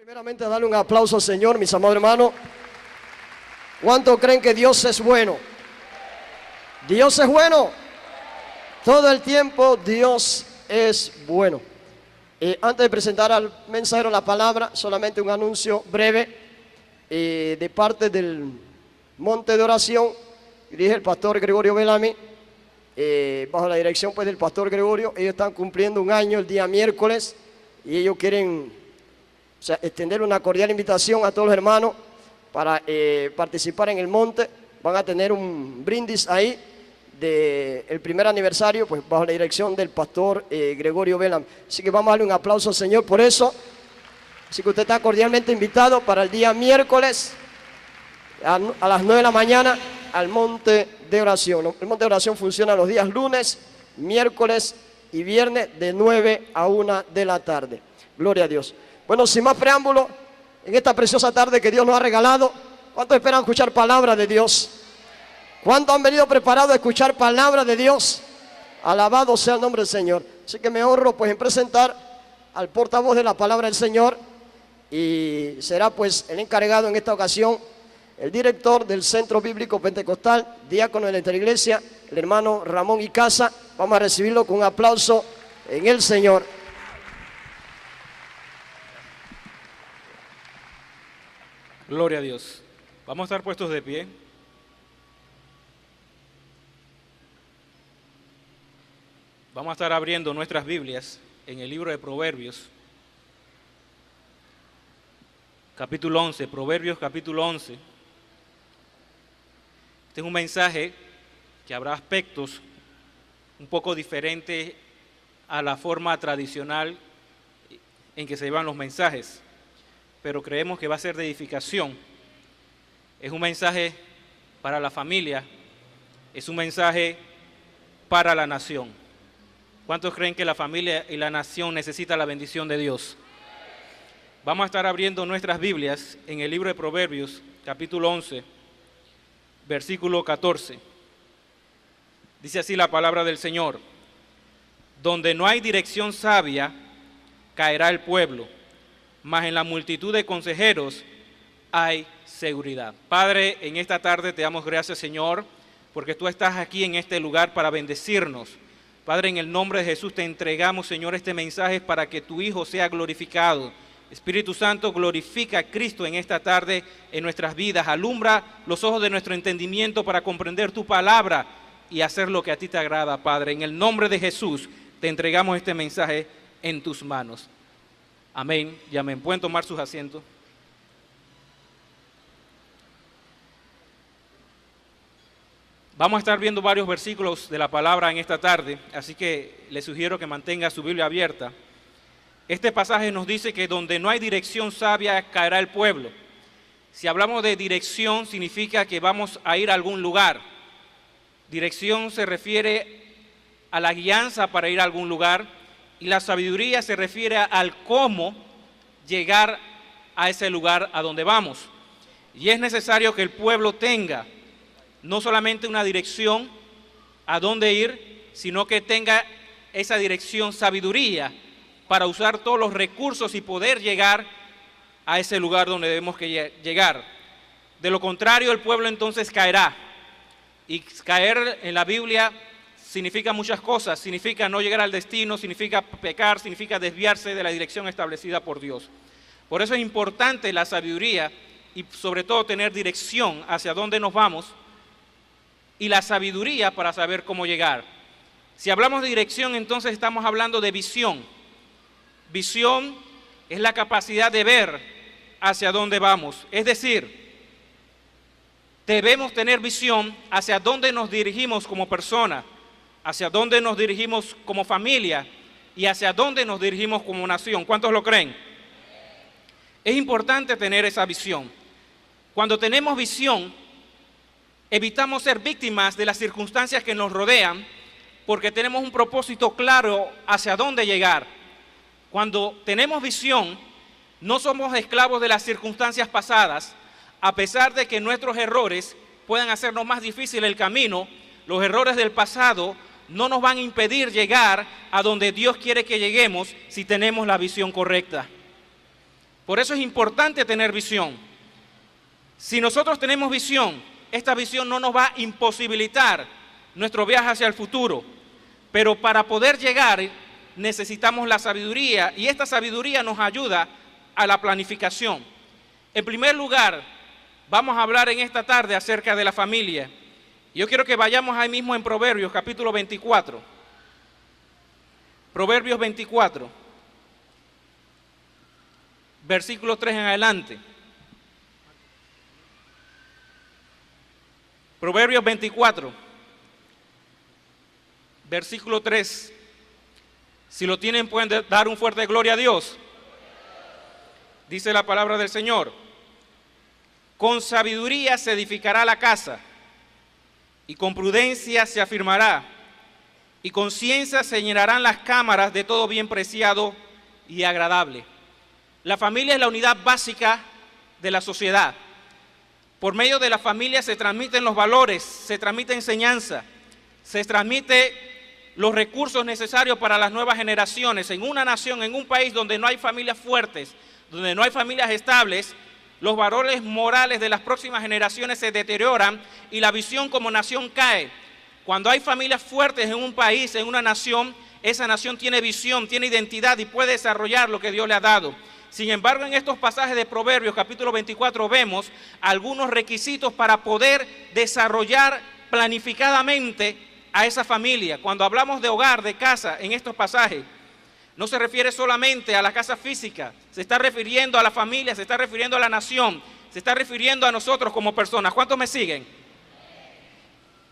Primeramente, darle un aplauso al Señor, mis amados hermanos. ¿Cuántos creen que Dios es bueno? Dios es bueno. Todo el tiempo Dios es bueno. Antes de presentar al mensajero la palabra, solamente un anuncio breve de parte del monte de oración. Dirige el pastor Gregorio Bellamy, bajo la dirección pues del pastor Gregorio. Ellos están cumpliendo un año el día miércoles y ellos quieren extender una cordial invitación a todos los hermanos para participar en el monte. Van a tener un brindis ahí del primer aniversario, pues bajo la dirección del pastor Gregorio Bellamy. Así que vamos a darle un aplauso al Señor por eso. Así que usted está cordialmente invitado para el día miércoles a las 9 de la mañana al monte de oración. El monte de oración funciona los días lunes, miércoles y viernes de 9 a 1 de la tarde. Gloria a Dios. Bueno, sin más preámbulo, en esta preciosa tarde que Dios nos ha regalado, ¿cuántos esperan escuchar palabra de Dios? ¿Cuántos han venido preparados a escuchar palabra de Dios? Alabado sea el nombre del Señor. Así que me honro pues en presentar al portavoz de la palabra del Señor, y será pues el encargado en esta ocasión, el director del Centro Bíblico Pentecostal, diácono de nuestra iglesia, el hermano Ramón Icaza. Vamos a recibirlo con un aplauso en el Señor. Gloria a Dios. Vamos a estar puestos de pie. Vamos a estar abriendo nuestras Biblias en el libro de Proverbios, capítulo 11, Proverbios capítulo 11. Este es un mensaje que habrá aspectos un poco diferentes a la forma tradicional en que se llevan los mensajes, pero creemos que va a ser de edificación. Es un mensaje para la familia, es un mensaje para la nación. ¿Cuántos creen que la familia y la nación necesitan la bendición de Dios? Vamos a estar abriendo nuestras Biblias en el libro de Proverbios, capítulo 11, versículo 14. Dice así la palabra del Señor: donde no hay dirección sabia, caerá el pueblo, mas en la multitud de consejeros hay seguridad. Padre, en esta tarde te damos gracias, Señor, porque tú estás aquí en este lugar para bendecirnos. Padre, en el nombre de Jesús te entregamos, Señor, este mensaje para que tu Hijo sea glorificado. Espíritu Santo, glorifica a Cristo en esta tarde en nuestras vidas. Alumbra los ojos de nuestro entendimiento para comprender tu palabra y hacer lo que a ti te agrada, Padre. En el nombre de Jesús te entregamos este mensaje en tus manos. Amén y amén. ¿Pueden tomar sus asientos? Vamos a estar viendo varios versículos de la palabra en esta tarde, así que les sugiero que mantenga su Biblia abierta. Este pasaje nos dice que donde no hay dirección sabia caerá el pueblo. Si hablamos de dirección, significa que vamos a ir a algún lugar. Dirección se refiere a la guianza para ir a algún lugar, y la sabiduría se refiere al cómo llegar a ese lugar a donde vamos. Y es necesario que el pueblo tenga no solamente una dirección a dónde ir, sino que tenga esa dirección sabiduría para usar todos los recursos y poder llegar a ese lugar donde debemos llegar. De lo contrario, el pueblo entonces caerá. Y caer en la Biblia significa muchas cosas. Significa no llegar al destino, significa pecar, significa desviarse de la dirección establecida por Dios. Por eso es importante la sabiduría y sobre todo tener dirección hacia dónde nos vamos, y la sabiduría para saber cómo llegar. Si hablamos de dirección, entonces estamos hablando de visión. Visión es la capacidad de ver hacia dónde vamos. Es decir, debemos tener visión hacia dónde nos dirigimos como persona, hacia dónde nos dirigimos como familia y hacia dónde nos dirigimos como nación. ¿Cuántos lo creen? Es importante tener esa visión. Cuando tenemos visión, evitamos ser víctimas de las circunstancias que nos rodean, porque tenemos un propósito claro hacia dónde llegar. Cuando tenemos visión, no somos esclavos de las circunstancias pasadas. A pesar de que nuestros errores puedan hacernos más difícil el camino, los errores del pasado no nos van a impedir llegar a donde Dios quiere que lleguemos si tenemos la visión correcta. Por eso es importante tener visión. Si nosotros tenemos visión, esta visión no nos va a imposibilitar nuestro viaje hacia el futuro. Pero para poder llegar necesitamos la sabiduría, y esta sabiduría nos ayuda a la planificación. En primer lugar, vamos a hablar en esta tarde acerca de la familia. Yo quiero que vayamos ahí mismo en Proverbios, capítulo 24. Proverbios 24, versículo 3 en adelante. Proverbios 24, versículo 3. Si lo tienen, pueden dar un fuerte gloria a Dios. Dice la palabra del Señor: con sabiduría se edificará la casa, y con prudencia se afirmará, y con ciencia se llenarán las cámaras de todo bien preciado y agradable. La familia es la unidad básica de la sociedad. Por medio de la familia se transmiten los valores, se transmite enseñanza, se transmite los recursos necesarios para las nuevas generaciones. En una nación, en un país donde no hay familias fuertes, donde no hay familias estables, los valores morales de las próximas generaciones se deterioran y la visión como nación cae. Cuando hay familias fuertes en un país, en una nación, esa nación tiene visión, tiene identidad y puede desarrollar lo que Dios le ha dado. Sin embargo, en estos pasajes de Proverbios, capítulo 24, vemos algunos requisitos para poder desarrollar planificadamente a esa familia. Cuando hablamos de hogar, de casa, en estos pasajes, no se refiere solamente a la casa física, se está refiriendo a la familia, se está refiriendo a la nación, se está refiriendo a nosotros como personas. ¿Cuántos me siguen?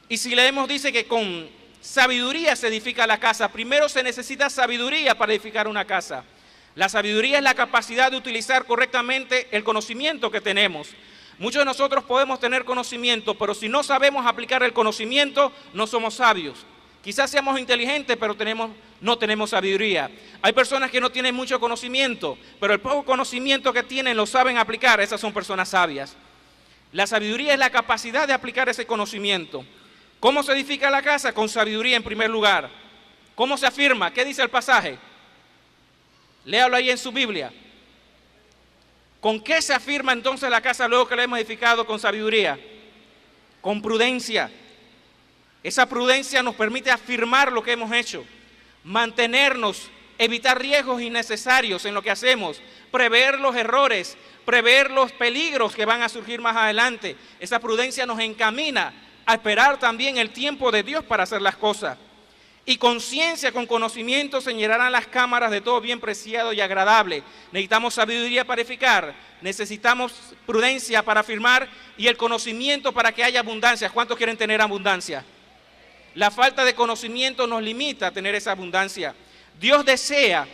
Y si leemos, dice que con sabiduría se edifica la casa. Primero se necesita sabiduría para edificar una casa. La sabiduría es la capacidad de utilizar correctamente el conocimiento que tenemos. Muchos de nosotros podemos tener conocimiento, pero si no sabemos aplicar el conocimiento, no somos sabios. Quizás seamos inteligentes, pero no tenemos sabiduría. Hay personas que no tienen mucho conocimiento, pero el poco conocimiento que tienen lo saben aplicar. Esas son personas sabias. La sabiduría es la capacidad de aplicar ese conocimiento. ¿Cómo se edifica la casa? Con sabiduría en primer lugar. ¿Cómo se afirma? ¿Qué dice el pasaje? Léalo ahí en su Biblia. ¿Con qué se afirma entonces la casa luego que la hemos edificado? Con sabiduría. Con prudencia. Esa prudencia nos permite afirmar lo que hemos hecho, mantenernos, evitar riesgos innecesarios en lo que hacemos, prever los errores, prever los peligros que van a surgir más adelante. Esa prudencia nos encamina a esperar también el tiempo de Dios para hacer las cosas. Y con ciencia, con conocimiento se llenarán las cámaras de todo bien preciado y agradable. Necesitamos sabiduría para edificar, necesitamos prudencia para afirmar y el conocimiento para que haya abundancia. ¿Cuántos quieren tener abundancia? La falta de conocimiento nos limita a tener esa abundancia. Dios desea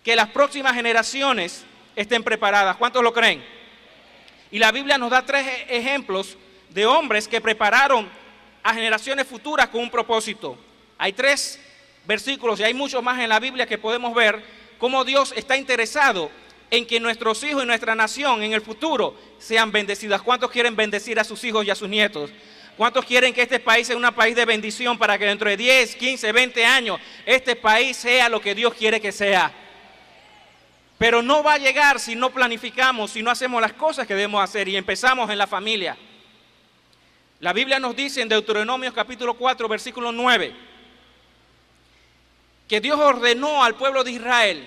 que las próximas generaciones estén preparadas. ¿Cuántos lo creen? Y la Biblia nos da 3 ejemplos de hombres que prepararon a generaciones futuras con un propósito. Hay 3 versículos y hay muchos más en la Biblia que podemos ver cómo Dios está interesado en que nuestros hijos y nuestra nación en el futuro sean bendecidas. ¿Cuántos quieren bendecir a sus hijos y a sus nietos? ¿Cuántos quieren que este país sea un país de bendición para que dentro de 10, 15, 20 años este país sea lo que Dios quiere que sea? Pero no va a llegar si no planificamos, si no hacemos las cosas que debemos hacer y empezamos en la familia. La Biblia nos dice en Deuteronomio capítulo 4, versículo 9, que Dios ordenó al pueblo de Israel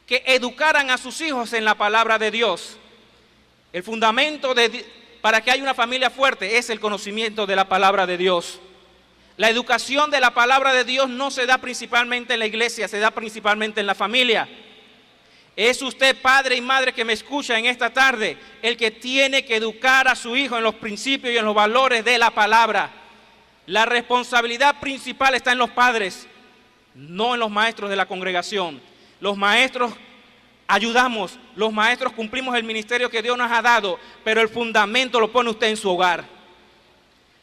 que educaran a sus hijos en la palabra de Dios. El fundamento para que haya una familia fuerte es el conocimiento de la palabra de Dios. La educación de la palabra de Dios no se da principalmente en la iglesia, se da principalmente en la familia. Es usted, padre y madre que me escucha en esta tarde, el que tiene que educar a su hijo en los principios y en los valores de la palabra. La responsabilidad principal está en los padres, no en los maestros de la congregación. Los maestros ayudamos, los maestros cumplimos el ministerio que Dios nos ha dado, pero el fundamento lo pone usted en su hogar.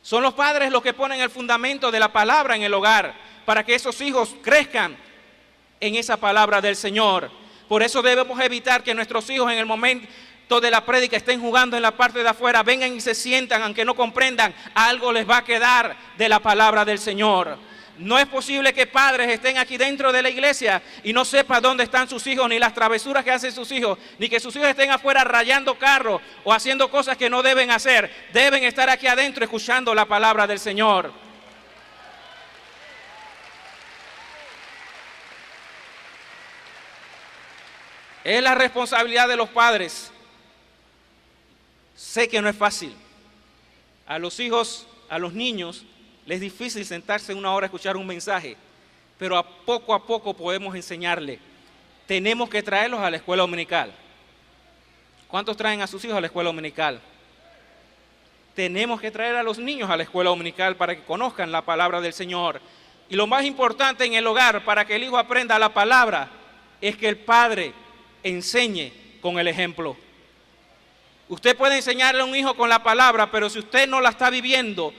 Son los padres los que ponen el fundamento de la palabra en el hogar, para que esos hijos crezcan en esa palabra del Señor. Por eso debemos evitar que nuestros hijos en el momento de la prédica estén jugando en la parte de afuera, vengan y se sientan, aunque no comprendan, algo les va a quedar de la palabra del Señor. No es posible que padres estén aquí dentro de la iglesia y no sepan dónde están sus hijos, ni las travesuras que hacen sus hijos, ni que sus hijos estén afuera rayando carros o haciendo cosas que no deben hacer. Deben estar aquí adentro escuchando la palabra del Señor. Es la responsabilidad de los padres. Sé que no es fácil. A los hijos, a los niños, les es difícil sentarse una hora a escuchar un mensaje, pero a poco podemos enseñarle. Tenemos que traerlos a la escuela dominical. ¿Cuántos traen a sus hijos a la escuela dominical? Tenemos que traer a los niños a la escuela dominical para que conozcan la palabra del Señor. Y lo más importante en el hogar, para que el hijo aprenda la palabra, es que el padre enseñe con el ejemplo. Usted puede enseñarle a un hijo con la palabra, pero si usted no la está viviendo,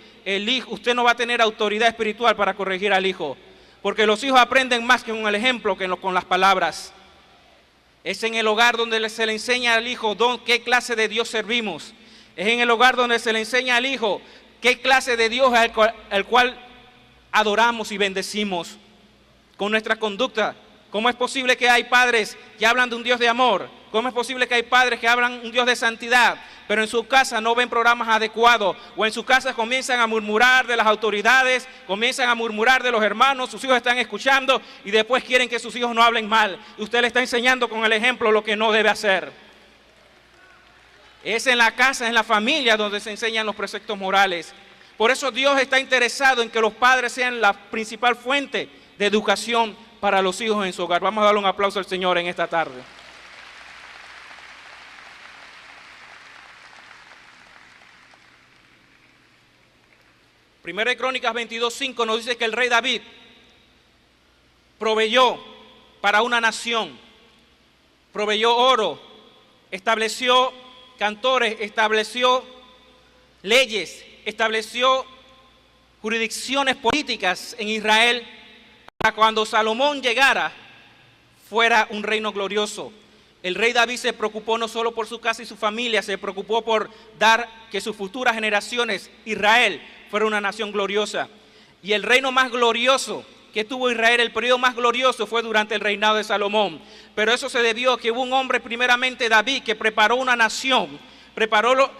usted no va a tener autoridad espiritual para corregir al hijo, porque los hijos aprenden más que con el ejemplo que con las palabras. Es en el hogar donde se le enseña al hijo qué clase de Dios servimos. Es en el hogar donde se le enseña al hijo qué clase de Dios al cual adoramos y bendecimos con nuestra conducta. ¿Cómo es posible que hay padres que hablan de un Dios de amor? ¿Cómo es posible que hay padres que hablan de un Dios de santidad, pero en su casa no ven programas adecuados? O en su casa comienzan a murmurar de las autoridades, comienzan a murmurar de los hermanos, sus hijos están escuchando y después quieren que sus hijos no hablen mal. Y usted le está enseñando con el ejemplo lo que no debe hacer. Es en la casa, en la familia donde se enseñan los preceptos morales. Por eso Dios está interesado en que los padres sean la principal fuente de educación para los hijos en su hogar. Vamos a darle un aplauso al Señor en esta tarde. Primera de Crónicas 22:5 nos dice que el rey David proveyó para una nación, proveyó oro, estableció cantores, estableció leyes, estableció jurisdicciones políticas en Israel para cuando Salomón llegara fuera un reino glorioso. El rey David se preocupó no solo por su casa y su familia, se preocupó por dar que sus futuras generaciones, Israel, fuera una nación gloriosa. Y el reino más glorioso que tuvo Israel, el periodo más glorioso, fue durante el reinado de Salomón. Pero eso se debió a que hubo un hombre, primeramente David, que preparó una nación, preparó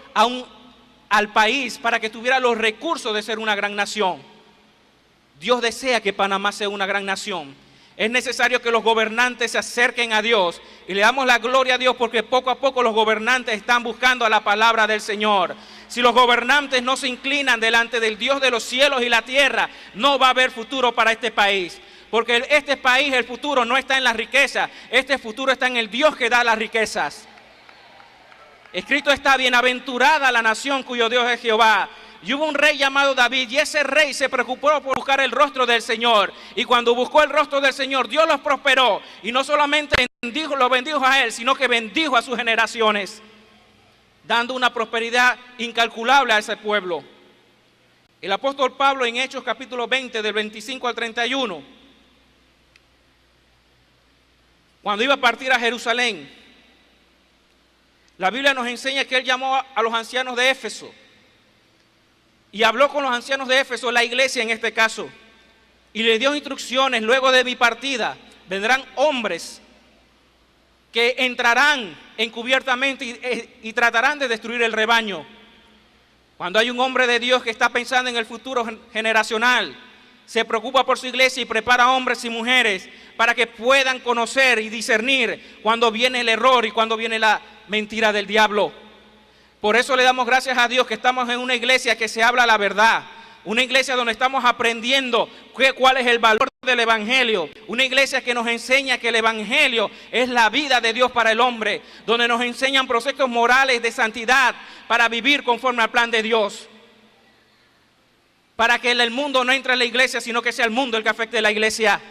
al país para que tuviera los recursos de ser una gran nación. Dios desea que Panamá sea una gran nación. Es necesario que los gobernantes se acerquen a Dios y le damos la gloria a Dios porque poco a poco los gobernantes están buscando a la palabra del Señor. Si los gobernantes no se inclinan delante del Dios de los cielos y la tierra, no va a haber futuro para este país. Porque este país, el futuro no está en las riquezas, este futuro está en el Dios que da las riquezas. Escrito está: bienaventurada la nación cuyo Dios es Jehová. Y hubo un rey llamado David, y ese rey se preocupó por buscar el rostro del Señor. Y cuando buscó el rostro del Señor, Dios los prosperó. Y no solamente lo bendijo a él, sino que bendijo a sus generaciones, dando una prosperidad incalculable a ese pueblo. El apóstol Pablo en Hechos capítulo 20, del 25 al 31, cuando iba a partir a Jerusalén, la Biblia nos enseña que él llamó a los ancianos de Éfeso y habló con los ancianos de Éfeso, la iglesia en este caso, y le dio instrucciones: luego de mi partida vendrán hombres que entrarán encubiertamente y tratarán de destruir el rebaño. Cuando hay un hombre de Dios que está pensando en el futuro generacional, se preocupa por su iglesia y prepara hombres y mujeres para que puedan conocer y discernir cuando viene el error y cuando viene la mentira del diablo. Por eso le damos gracias a Dios que estamos en una iglesia que se habla la verdad, una iglesia donde estamos aprendiendo cuál es el valor del evangelio, una iglesia que nos enseña que el evangelio es la vida de Dios para el hombre, donde nos enseñan procesos morales de santidad para vivir conforme al plan de Dios, para que el mundo no entre en la iglesia, sino que sea el mundo el que afecte a la iglesia.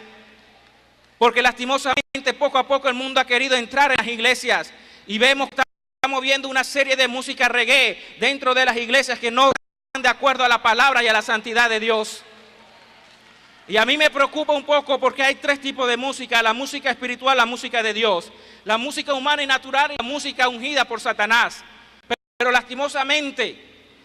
Porque lastimosamente poco a poco el mundo ha querido entrar en las iglesias y vemos que estamos viendo una serie de música reggae dentro de las iglesias que no están de acuerdo a la palabra y a la santidad de Dios. Y a mí me preocupa un poco porque hay tres tipos de música: la música espiritual, la música de Dios, la música humana y natural y la música ungida por Satanás. Pero lastimosamente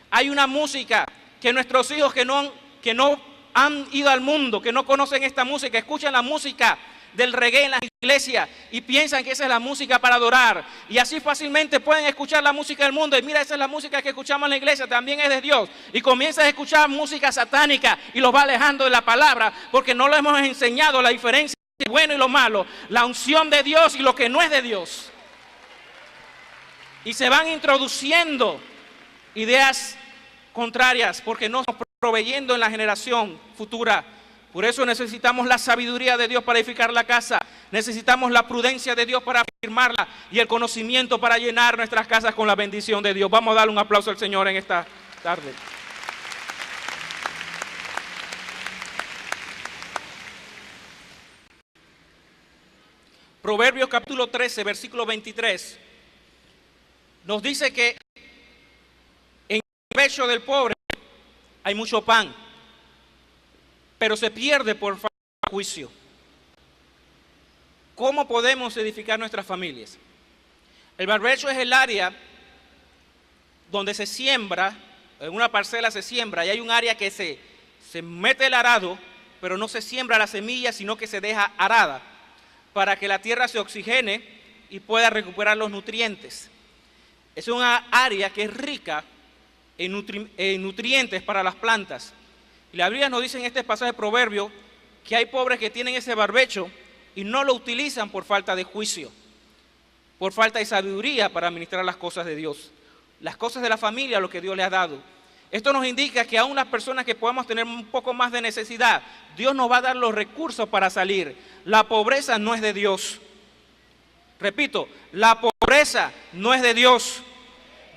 hay una música que nuestros hijos que no han ido al mundo, que no conocen esta música, escuchan la música del reggae en las iglesias y piensan que esa es la música para adorar, y así fácilmente pueden escuchar la música del mundo y mira, esa es la música que escuchamos en la iglesia, también es de Dios, y comienzan a escuchar música satánica y los va alejando de la palabra, porque no les hemos enseñado la diferencia entre lo bueno y lo malo, la unción de Dios y lo que no es de Dios, y se van introduciendo ideas contrarias porque no estamos proveyendo en la generación futura. Por eso necesitamos la sabiduría de Dios para edificar la casa, necesitamos la prudencia de Dios para afirmarla y el conocimiento para llenar nuestras casas con la bendición de Dios. Vamos a darle un aplauso al Señor en esta tarde. Proverbios capítulo 13, versículo 23, nos dice que en el pecho del pobre hay mucho pan, pero se pierde por falta de juicio. ¿Cómo podemos edificar nuestras familias? El barbecho es el área donde se siembra, en una parcela se siembra, y hay un área que se mete el arado, pero no se siembra la semilla, sino que se deja arada, para que la tierra se oxigene y pueda recuperar los nutrientes. Es una área que es rica en nutrientes para las plantas. Y la Biblia nos dice en este pasaje de Proverbio que hay pobres que tienen ese barbecho y no lo utilizan por falta de juicio, por falta de sabiduría para administrar las cosas de Dios, las cosas de la familia, lo que Dios le ha dado. Esto nos indica que aún las personas que podamos tener un poco más de necesidad, Dios nos va a dar los recursos para salir. La pobreza no es de Dios. Repito, la pobreza no es de Dios.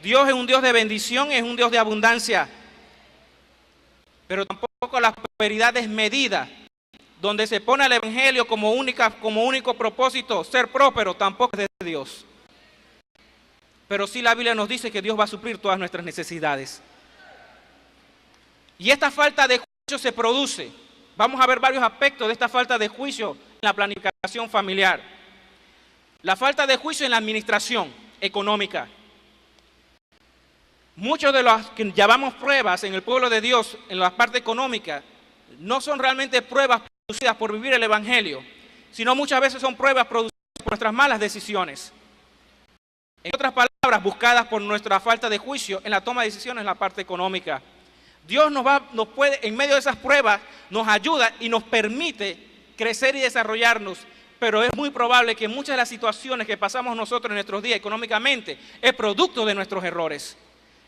Dios es un Dios de bendición, es un Dios de abundancia. Pero tampoco la prosperidad desmedida, donde se pone el evangelio como único propósito, ser próspero, tampoco es de Dios. Pero sí la Biblia nos dice que Dios va a suplir todas nuestras necesidades. Y esta falta de juicio se produce. Vamos a ver varios aspectos de esta falta de juicio en la planificación familiar. La falta de juicio en la administración económica. Muchos de los que llamamos pruebas en el pueblo de Dios, en la parte económica, no son realmente pruebas producidas por vivir el evangelio, sino muchas veces son pruebas producidas por nuestras malas decisiones. En otras palabras, buscadas por nuestra falta de juicio en la toma de decisiones en la parte económica. Dios nos puede, en medio de esas pruebas, nos ayuda y nos permite crecer y desarrollarnos, pero es muy probable que muchas de las situaciones que pasamos nosotros en nuestros días económicamente es producto de nuestros errores.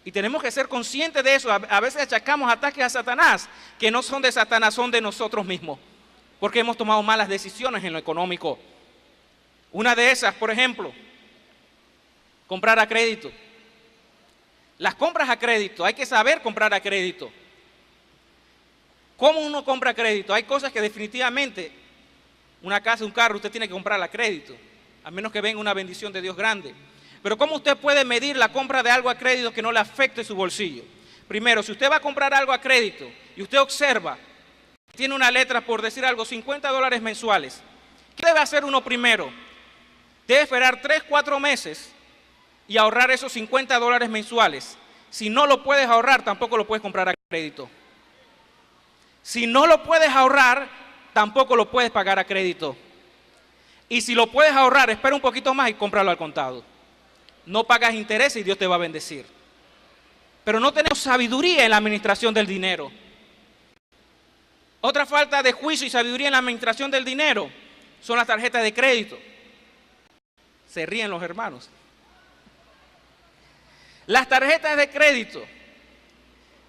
Y tenemos que ser conscientes de eso. A veces achacamos ataques a Satanás, que no son de Satanás, son de nosotros mismos, porque hemos tomado malas decisiones en lo económico. Una de esas, por ejemplo, comprar a crédito. Las compras a crédito, hay que saber comprar a crédito. ¿Cómo uno compra a crédito? Hay cosas que definitivamente, una casa, un carro, usted tiene que comprar a crédito, a menos que venga una bendición de Dios grande. Pero ¿cómo usted puede medir la compra de algo a crédito que no le afecte su bolsillo? Primero, si usted va a comprar algo a crédito y usted observa, tiene una letra, por decir algo, $50 mensuales, ¿qué debe hacer uno primero? Debe esperar 3-4 meses y ahorrar esos $50 mensuales. Si no lo puedes ahorrar, tampoco lo puedes comprar a crédito. Si no lo puedes ahorrar, tampoco lo puedes pagar a crédito. Y si lo puedes ahorrar, espera un poquito más y cómpralo al contado. No pagas intereses y Dios te va a bendecir. Pero no tenemos sabiduría en la administración del dinero. Otra falta de juicio y sabiduría en la administración del dinero son las tarjetas de crédito. Se ríen los hermanos. Las tarjetas de crédito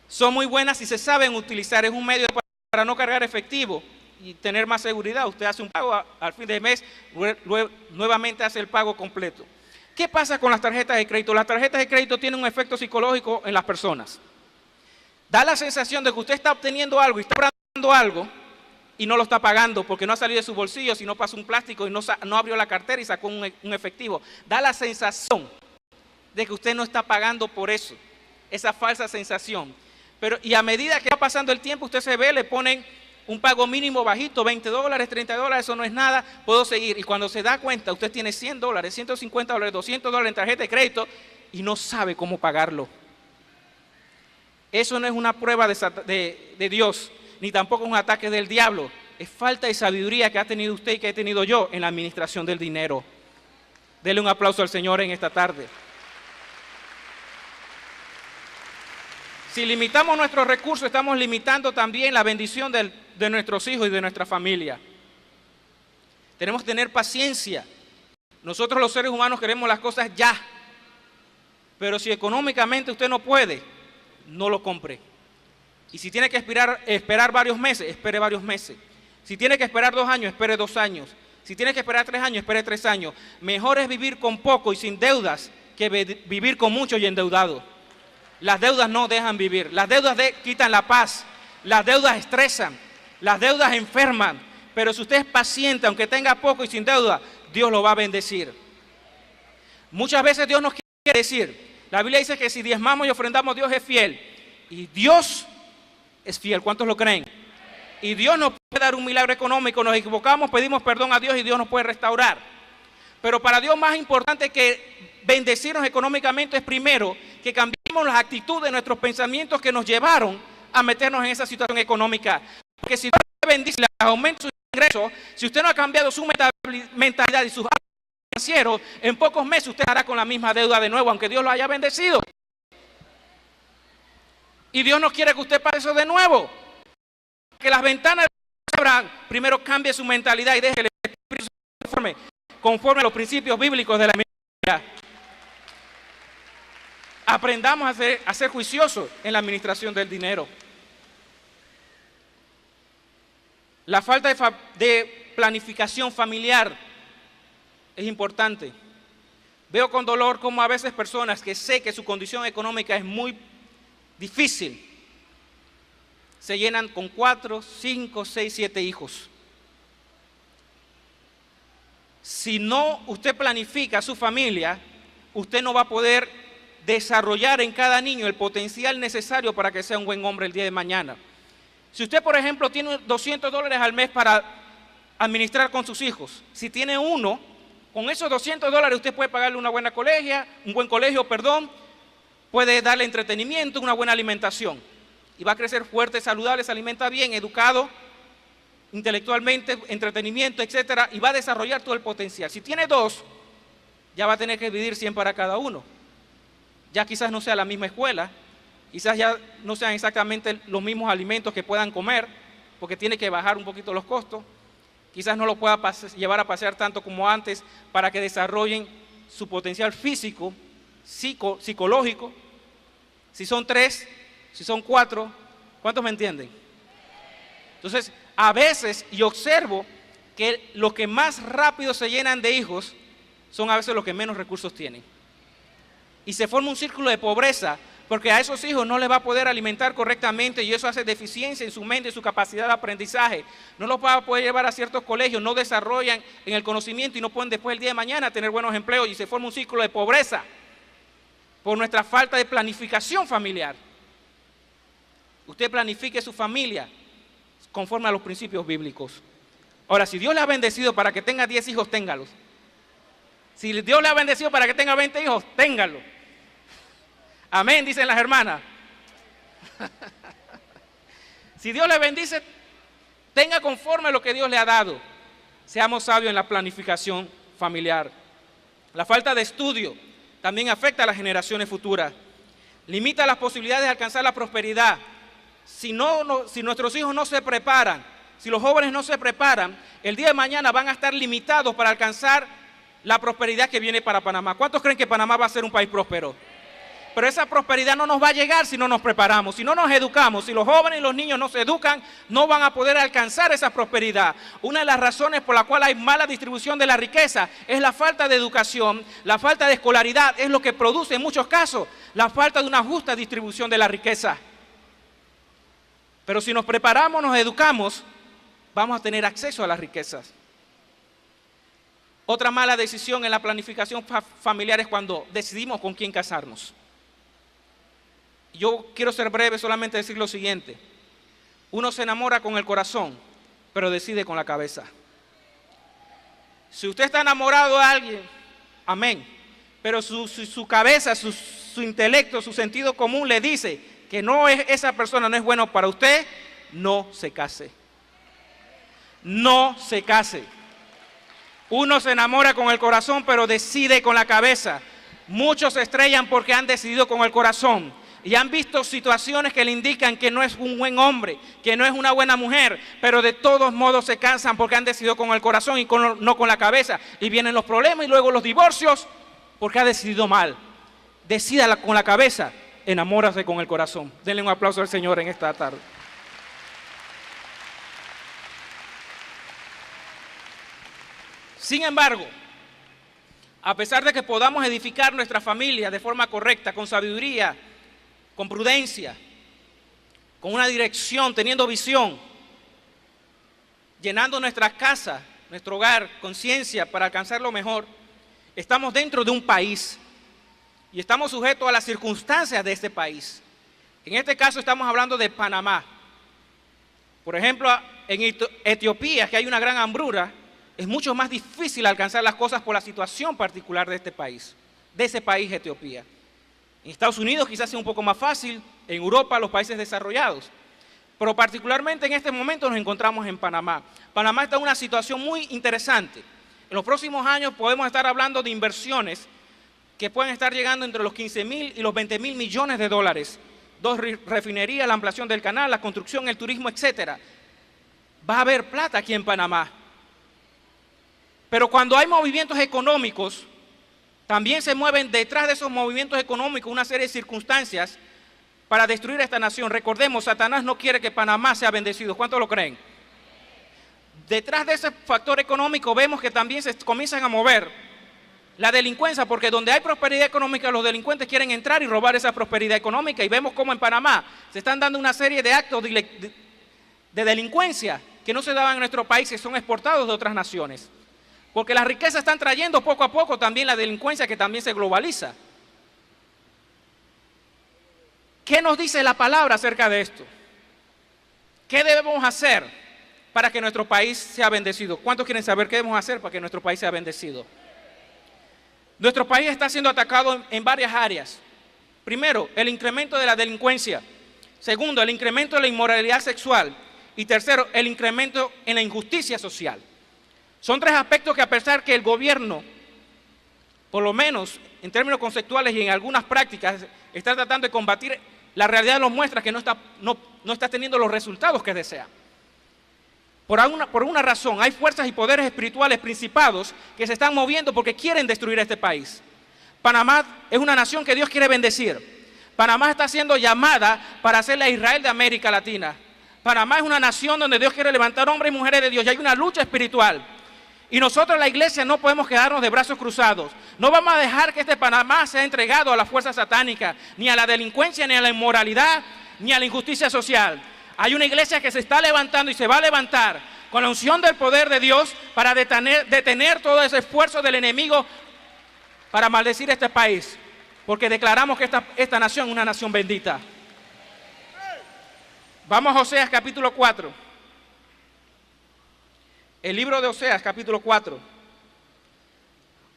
son muy buenas si se saben utilizar. Es un medio para no cargar efectivo y tener más seguridad. Usted hace un pago al fin de mes, nuevamente hace el pago completo. ¿Qué pasa con las tarjetas de crédito? Las tarjetas de crédito tienen un efecto psicológico en las personas. Da la sensación de que usted está obteniendo algo y está comprando algo y no lo está pagando porque no ha salido de su bolsillo, sino pasó un plástico y no abrió la cartera y sacó un efectivo. Da la sensación de que usted no está pagando por eso, esa falsa sensación. Y a medida que va pasando el tiempo, usted se ve, le ponen un pago mínimo bajito, $20, $30, eso no es nada, puedo seguir. Y cuando se da cuenta, usted tiene $100, $150, $200 en tarjeta de crédito y no sabe cómo pagarlo. Eso no es una prueba de Dios, ni tampoco es un ataque del diablo. Es falta de sabiduría que ha tenido usted y que he tenido yo en la administración del dinero. Dele un aplauso al Señor en esta tarde. Si limitamos nuestros recursos, estamos limitando también la bendición de nuestros hijos y de nuestra familia. Tenemos que tener paciencia. Nosotros los seres humanos queremos las cosas ya. Pero si económicamente usted no puede, no lo compre. Y si tiene que esperar varios meses, espere varios meses. Si tiene que esperar 2 años, espere 2 años. Si tiene que esperar 3 años, espere 3 años. Mejor es vivir con poco y sin deudas que vivir con mucho y endeudado. Las deudas no dejan vivir. Las deudas quitan la paz. Las deudas estresan. Las deudas enferman. Pero si usted es paciente, aunque tenga poco y sin deuda, Dios lo va a bendecir. Muchas veces Dios nos quiere decir, la Biblia dice que si diezmamos y ofrendamos, Dios es fiel. Y Dios es fiel. ¿Cuántos lo creen? Y Dios nos puede dar un milagro económico. Nos equivocamos, pedimos perdón a Dios y Dios nos puede restaurar. Pero para Dios más importante que bendecirnos económicamente es primero que cambiemos las actitudes de nuestros pensamientos que nos llevaron a meternos en esa situación económica. Porque si Dios le bendice, le aumenta sus ingresos, si usted no ha cambiado su mentalidad y sus hábitos financieros, en pocos meses usted estará con la misma deuda de nuevo, aunque Dios lo haya bendecido. Y Dios no quiere que usted pase eso de nuevo. Que las ventanas se abran, primero cambie su mentalidad y deje el Espíritu Santo conforme a los principios bíblicos de la Biblia. Aprendamos a ser juiciosos en la administración del dinero. La falta de planificación familiar es importante. Veo con dolor cómo a veces personas que sé que su condición económica es muy difícil, se llenan con 4, 5, 6, 7 hijos. Si no usted planifica su familia, usted no va a poder desarrollar en cada niño el potencial necesario para que sea un buen hombre el día de mañana. Si usted, por ejemplo, tiene $200 al mes para administrar con sus hijos, si tiene uno, con esos $200 usted puede pagarle un buen colegio, puede darle entretenimiento, una buena alimentación. Y va a crecer fuerte, saludable, se alimenta bien, educado, intelectualmente, entretenimiento, etcétera, y va a desarrollar todo el potencial. Si tiene 2, ya va a tener que dividir 100 para cada uno. Ya quizás no sea la misma escuela, quizás ya no sean exactamente los mismos alimentos que puedan comer, porque tiene que bajar un poquito los costos. Quizás no lo pueda llevar a pasear tanto como antes para que desarrollen su potencial físico, psicológico. Si son 3, si son 4, ¿cuántos me entienden? Entonces, a veces, y observo que los que más rápido se llenan de hijos son a veces los que menos recursos tienen. Y se forma un círculo de pobreza, porque a esos hijos no les va a poder alimentar correctamente y eso hace deficiencia en su mente, en su capacidad de aprendizaje. No los va a poder llevar a ciertos colegios, no desarrollan en el conocimiento y no pueden después el día de mañana tener buenos empleos y se forma un círculo de pobreza por nuestra falta de planificación familiar. Usted planifique su familia conforme a los principios bíblicos. Ahora, si Dios le ha bendecido para que tenga 10 hijos, téngalos. Si Dios le ha bendecido para que tenga 20 hijos, téngalos. Amén, dicen las hermanas. Si Dios le bendice, tenga conforme a lo que Dios le ha dado. Seamos sabios en la planificación familiar. La falta de estudio también afecta a las generaciones futuras. Limita las posibilidades de alcanzar la prosperidad. Si nuestros hijos no se preparan, si los jóvenes no se preparan, el día de mañana van a estar limitados para alcanzar la prosperidad que viene para Panamá. ¿Cuántos creen que Panamá va a ser un país próspero? Pero esa prosperidad no nos va a llegar si no nos preparamos, si no nos educamos. Si los jóvenes y los niños no se educan, no van a poder alcanzar esa prosperidad. Una de las razones por la cual hay mala distribución de la riqueza es la falta de educación, la falta de escolaridad es lo que produce en muchos casos la falta de una justa distribución de la riqueza. Pero si nos preparamos, nos educamos, vamos a tener acceso a las riquezas. Otra mala decisión en la planificación familiar es cuando decidimos con quién casarnos. Yo quiero ser breve, solamente decir lo siguiente. Uno se enamora con el corazón, pero decide con la cabeza. Si usted está enamorado de alguien, amén, pero su cabeza, su intelecto, su sentido común le dice que esa persona no es bueno para usted, no se case. No se case. Uno se enamora con el corazón, pero decide con la cabeza. Muchos se estrellan porque han decidido con el corazón y han visto situaciones que le indican que no es un buen hombre, que no es una buena mujer, pero de todos modos se cansan porque han decidido con el corazón y no con la cabeza. Y vienen los problemas y luego los divorcios porque ha decidido mal. Decida con la cabeza, enamórase con el corazón. Denle un aplauso al Señor en esta tarde. Sin embargo, a pesar de que podamos edificar nuestra familia de forma correcta, con sabiduría, con prudencia, con una dirección, teniendo visión, llenando nuestra casa, nuestro hogar, con ciencia para alcanzar lo mejor, estamos dentro de un país y estamos sujetos a las circunstancias de este país. En este caso estamos hablando de Panamá. Por ejemplo, en Etiopía, que hay una gran hambruna, es mucho más difícil alcanzar las cosas por la situación particular de este país, de ese país, Etiopía. En Estados Unidos quizás sea un poco más fácil, en Europa, los países desarrollados. Pero particularmente en este momento nos encontramos en Panamá. Panamá está en una situación muy interesante. En los próximos años podemos estar hablando de inversiones que pueden estar llegando entre los 15.000 y los 20.000 millones de dólares. 2 refinerías, la ampliación del canal, la construcción, el turismo, etcétera. Va a haber plata aquí en Panamá. Pero cuando hay movimientos económicos, también se mueven detrás de esos movimientos económicos una serie de circunstancias para destruir a esta nación. Recordemos, Satanás no quiere que Panamá sea bendecido. ¿Cuántos lo creen? Detrás de ese factor económico vemos que también se comienzan a mover la delincuencia, porque donde hay prosperidad económica, los delincuentes quieren entrar y robar esa prosperidad económica. Y vemos cómo en Panamá se están dando una serie de actos de delincuencia que no se daban en nuestro país, que son exportados de otras naciones. Porque las riquezas están trayendo poco a poco también la delincuencia, que también se globaliza. ¿Qué nos dice la palabra acerca de esto? ¿Qué debemos hacer para que nuestro país sea bendecido? ¿Cuántos quieren saber qué debemos hacer para que nuestro país sea bendecido? Nuestro país está siendo atacado en varias áreas. Primero, el incremento de la delincuencia. Segundo, el incremento de la inmoralidad sexual. Y tercero, el incremento en la injusticia social. Son 3 aspectos que, a pesar que el gobierno, por lo menos en términos conceptuales y en algunas prácticas, está tratando de combatir, la realidad nos muestra que no está teniendo los resultados que desea. Por una razón, hay fuerzas y poderes espirituales, principados, que se están moviendo porque quieren destruir este país. Panamá es una nación que Dios quiere bendecir. Panamá está siendo llamada para ser la Israel de América Latina. Panamá es una nación donde Dios quiere levantar hombres y mujeres de Dios, y hay una lucha espiritual. Y nosotros, la iglesia, no podemos quedarnos de brazos cruzados. No vamos a dejar que este Panamá sea entregado a la fuerza satánica, ni a la delincuencia, ni a la inmoralidad, ni a la injusticia social. Hay una iglesia que se está levantando y se va a levantar con la unción del poder de Dios para detener todo ese esfuerzo del enemigo para maldecir este país. Porque declaramos que esta nación es una nación bendita. Vamos a Oseas capítulo 4. El libro de Oseas, capítulo 4.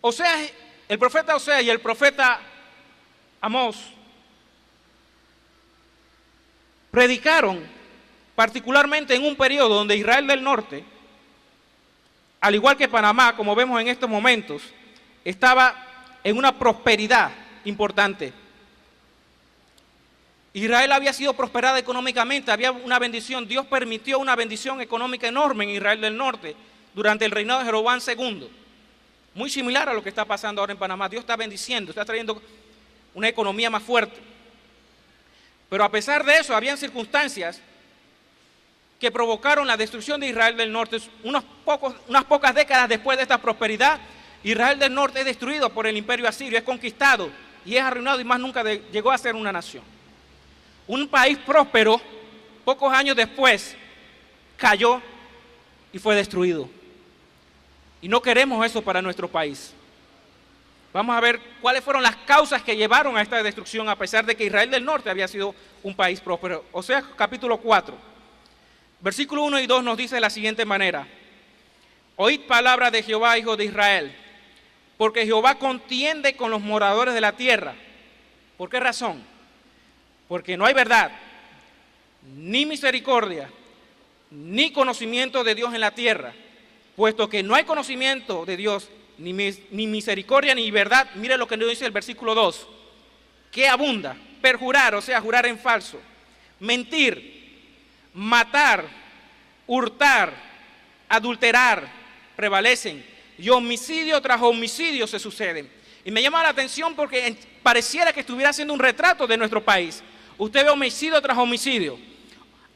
Oseas, el profeta Oseas y el profeta Amós predicaron particularmente en un periodo donde Israel del Norte, al igual que Panamá, como vemos en estos momentos, estaba en una prosperidad importante. Israel había sido prosperada económicamente, había una bendición. Dios permitió una bendición económica enorme en Israel del Norte durante el reinado de Jeroboam II. Muy similar a lo que está pasando ahora en Panamá. Dios está bendiciendo, está trayendo una economía más fuerte. Pero a pesar de eso, habían circunstancias que provocaron la destrucción de Israel del Norte. Unas pocas décadas después de esta prosperidad, Israel del Norte es destruido por el imperio asirio, es conquistado y es arruinado, y más nunca llegó a ser una nación. Un país próspero, pocos años después, cayó y fue destruido. Y no queremos eso para nuestro país. Vamos a ver cuáles fueron las causas que llevaron a esta destrucción, a pesar de que Israel del Norte había sido un país próspero. Oseas capítulo 4, versículo 1 y 2 nos dice de la siguiente manera: Oíd palabra de Jehová, hijo de Israel, porque Jehová contiende con los moradores de la tierra. ¿Por qué razón? Porque no hay verdad, ni misericordia ni conocimiento de Dios en la tierra. Puesto que no hay conocimiento de Dios, ni misericordia, ni verdad, mire lo que nos dice el versículo 2, que abunda, perjurar, o sea, jurar en falso, mentir, matar, hurtar, adulterar, prevalecen, y homicidio tras homicidio se suceden. Y me llama la atención porque pareciera que estuviera haciendo un retrato de nuestro país. Usted ve homicidio tras homicidio,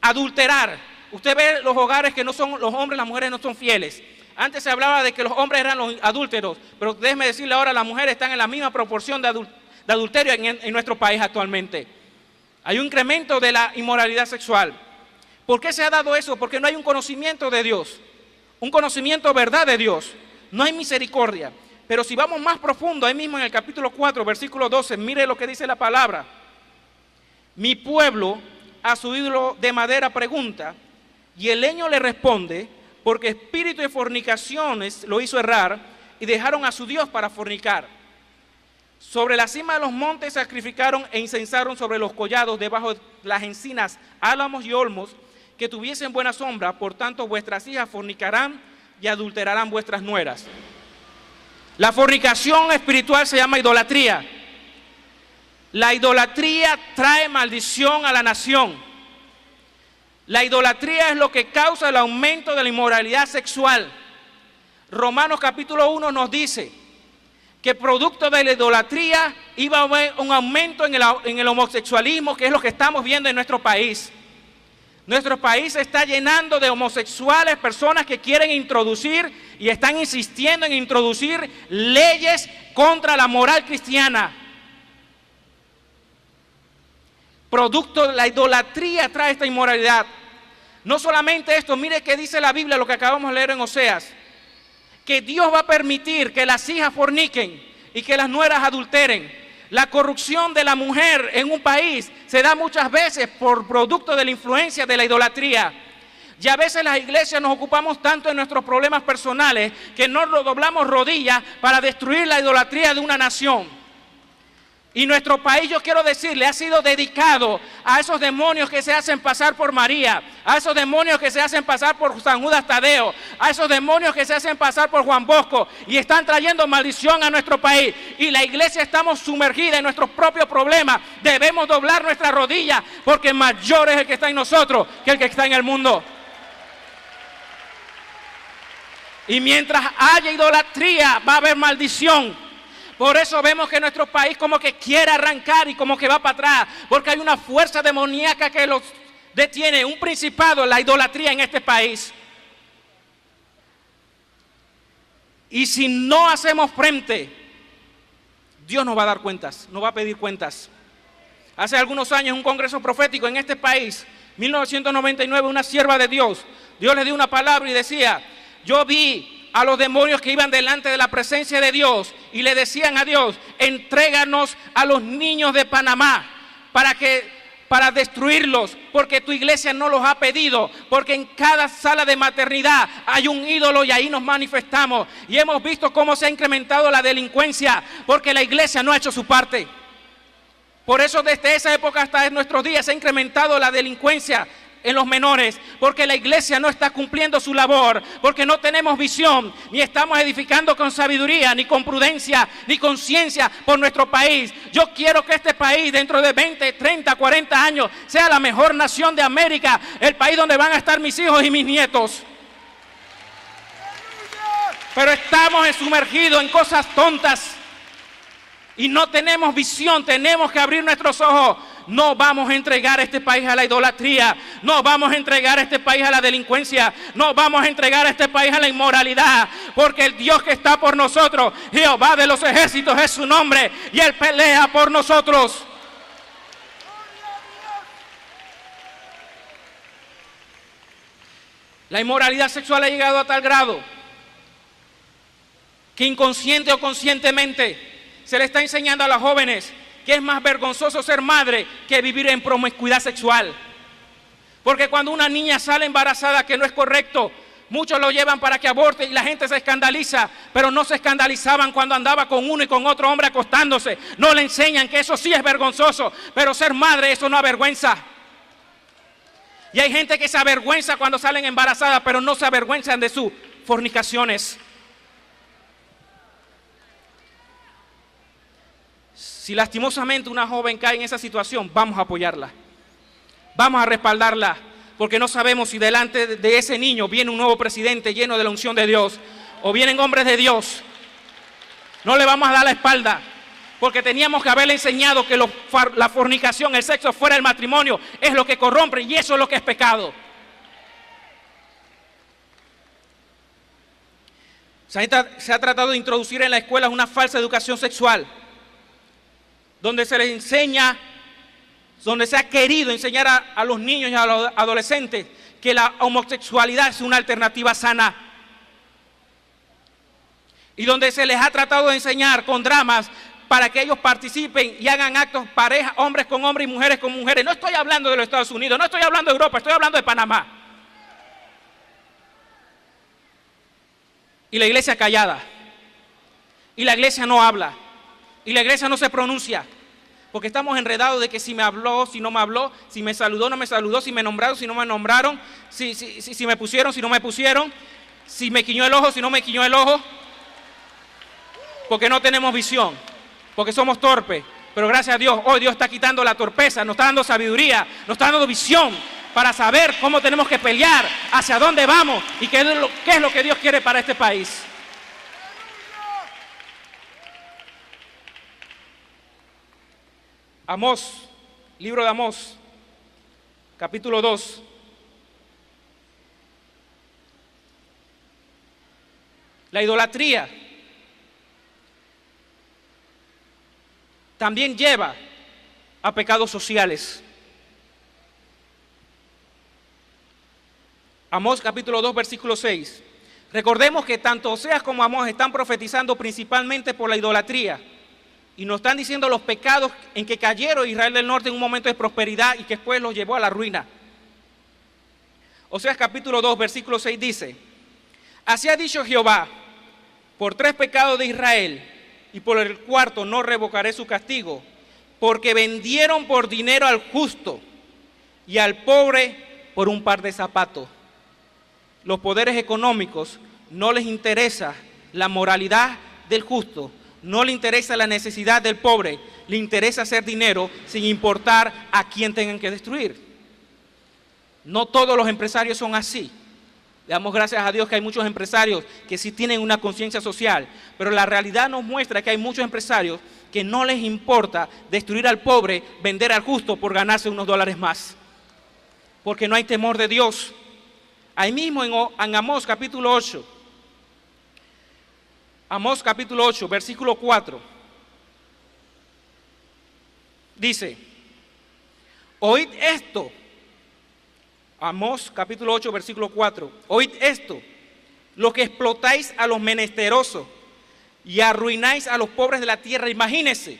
adulterar, usted ve los hogares que no son, los hombres, las mujeres no son fieles. Antes se hablaba de que los hombres eran los adúlteros, pero déjeme decirle ahora, las mujeres están en la misma proporción de adulterio en nuestro país actualmente. Hay un incremento de la inmoralidad sexual. ¿Por qué se ha dado eso? Porque no hay un conocimiento de Dios, un conocimiento verdad de Dios. No hay misericordia. Pero si vamos más profundo, ahí mismo en el capítulo 4, versículo 12, mire lo que dice la palabra. Mi pueblo a su ídolo de madera pregunta, y el leño le responde, porque espíritu de fornicaciones lo hizo errar, y dejaron a su Dios para fornicar. Sobre la cima de los montes sacrificaron e incensaron sobre los collados, debajo de las encinas, álamos y olmos, que tuviesen buena sombra, por tanto vuestras hijas fornicarán y adulterarán vuestras nueras. La fornicación espiritual se llama idolatría. La idolatría trae maldición a la nación. La idolatría es lo que causa el aumento de la inmoralidad sexual. Romanos capítulo 1 nos dice que producto de la idolatría iba a haber un aumento en el homosexualismo, que es lo que estamos viendo en nuestro país. Nuestro país se está llenando de homosexuales, personas que quieren introducir y están insistiendo en introducir leyes contra la moral cristiana. Producto de la idolatría trae esta inmoralidad. No solamente esto, mire que dice la Biblia, lo que acabamos de leer en Oseas, que Dios va a permitir que las hijas forniquen y que las nueras adulteren. La corrupción de la mujer en un país se da muchas veces por producto de la influencia de la idolatría. Y a veces las iglesias nos ocupamos tanto en nuestros problemas personales que no doblamos rodillas para destruir la idolatría de una nación. Y nuestro país, yo quiero decirle, ha sido dedicado a esos demonios que se hacen pasar por María, a esos demonios que se hacen pasar por San Judas Tadeo, a esos demonios que se hacen pasar por Juan Bosco y están trayendo maldición a nuestro país. Y la iglesia estamos sumergida en nuestros propios problemas. Debemos doblar nuestra rodilla porque mayor es el que está en nosotros que el que está en el mundo. Y mientras haya idolatría va a haber maldición. Por eso vemos que nuestro país como que quiere arrancar y como que va para atrás, porque hay una fuerza demoníaca que los detiene, un principado, la idolatría en este país. Y si no hacemos frente, Dios nos va a dar cuentas, nos va a pedir cuentas. Hace algunos años un congreso profético en este país, 1999, una sierva de Dios, Dios le dio una palabra y decía, yo vi a los demonios que iban delante de la presencia de Dios y le decían a Dios, entréganos a los niños de Panamá para destruirlos, porque tu iglesia no los ha pedido, porque en cada sala de maternidad hay un ídolo y ahí nos manifestamos. Y hemos visto cómo se ha incrementado la delincuencia, porque la iglesia no ha hecho su parte. Por eso desde esa época hasta nuestros días se ha incrementado la delincuencia en los menores, porque la iglesia no está cumpliendo su labor, porque no tenemos visión, ni estamos edificando con sabiduría, ni con prudencia, ni con ciencia por nuestro país. Yo quiero que este país dentro de 20, 30, 40 años sea la mejor nación de América, el país donde van a estar mis hijos y mis nietos. Pero estamos sumergidos en cosas tontas y no tenemos visión. Tenemos que abrir nuestros ojos. No vamos a entregar este país a la idolatría, no vamos a entregar este país a la delincuencia, no vamos a entregar este país a la inmoralidad, porque el Dios que está por nosotros, Jehová de los ejércitos es su nombre, y Él pelea por nosotros. La inmoralidad sexual ha llegado a tal grado que inconsciente o conscientemente se le está enseñando a las jóvenes que es más vergonzoso ser madre que vivir en promiscuidad sexual. Porque cuando una niña sale embarazada, que no es correcto, muchos lo llevan para que aborte y la gente se escandaliza, pero no se escandalizaban cuando andaba con uno y con otro hombre acostándose. No le enseñan que eso sí es vergonzoso, pero ser madre, eso no avergüenza. Y hay gente que se avergüenza cuando salen embarazadas, pero no se avergüenzan de sus fornicaciones. Si lastimosamente una joven cae en esa situación, vamos a apoyarla. Vamos a respaldarla, porque no sabemos si delante de ese niño viene un nuevo presidente lleno de la unción de Dios, o vienen hombres de Dios. No le vamos a dar la espalda, porque teníamos que haberle enseñado que la fornicación, el sexo fuera del matrimonio, es lo que corrompe y eso es lo que es pecado. Se ha tratado de introducir en la escuela una falsa educación sexual, donde se les enseña, donde se ha querido enseñar a los niños y a los adolescentes que la homosexualidad es una alternativa sana. Y donde se les ha tratado de enseñar con dramas para que ellos participen y hagan actos pareja, hombres con hombres y mujeres con mujeres. No estoy hablando de los Estados Unidos, no estoy hablando de Europa, estoy hablando de Panamá. Y la iglesia callada. Y la iglesia no habla. Y la iglesia no se pronuncia. Porque estamos enredados de que si me habló, si no me habló, si me saludó, no me saludó, si me nombraron, si no me nombraron, si me pusieron, si no me pusieron, si me quiñó el ojo, si no me quiñó el ojo. Porque no tenemos visión, porque somos torpes. Pero gracias a Dios, hoy Dios está quitando la torpeza, nos está dando sabiduría, nos está dando visión para saber cómo tenemos que pelear, hacia dónde vamos y qué es lo que Dios quiere para este país. Amós, libro de Amós, capítulo 2. La idolatría también lleva a pecados sociales. Amós capítulo 2, versículo 6. Recordemos que tanto Oseas como Amós están profetizando principalmente por la idolatría. Y nos están diciendo los pecados en que cayeron Israel del Norte en un momento de prosperidad y que después los llevó a la ruina. Oseas capítulo 2, versículo 6 dice: así ha dicho Jehová, por 3 pecados de Israel, y por el 4º no revocaré su castigo, porque vendieron por dinero al justo y al pobre por un par de zapatos. Los poderes económicos no les interesa la moralidad del justo, no le interesa la necesidad del pobre, le interesa hacer dinero sin importar a quién tengan que destruir. No todos los empresarios son así. Damos gracias a Dios que hay muchos empresarios que sí tienen una conciencia social, pero la realidad nos muestra que hay muchos empresarios que no les importa destruir al pobre, vender al justo por ganarse unos dólares más, porque no hay temor de Dios. Ahí mismo en Amós capítulo 8, Amós capítulo 8, versículo 4, dice: oíd esto. Amós capítulo 8, versículo 4. Oíd esto, lo que explotáis a los menesterosos y arruináis a los pobres de la tierra. Imagínense,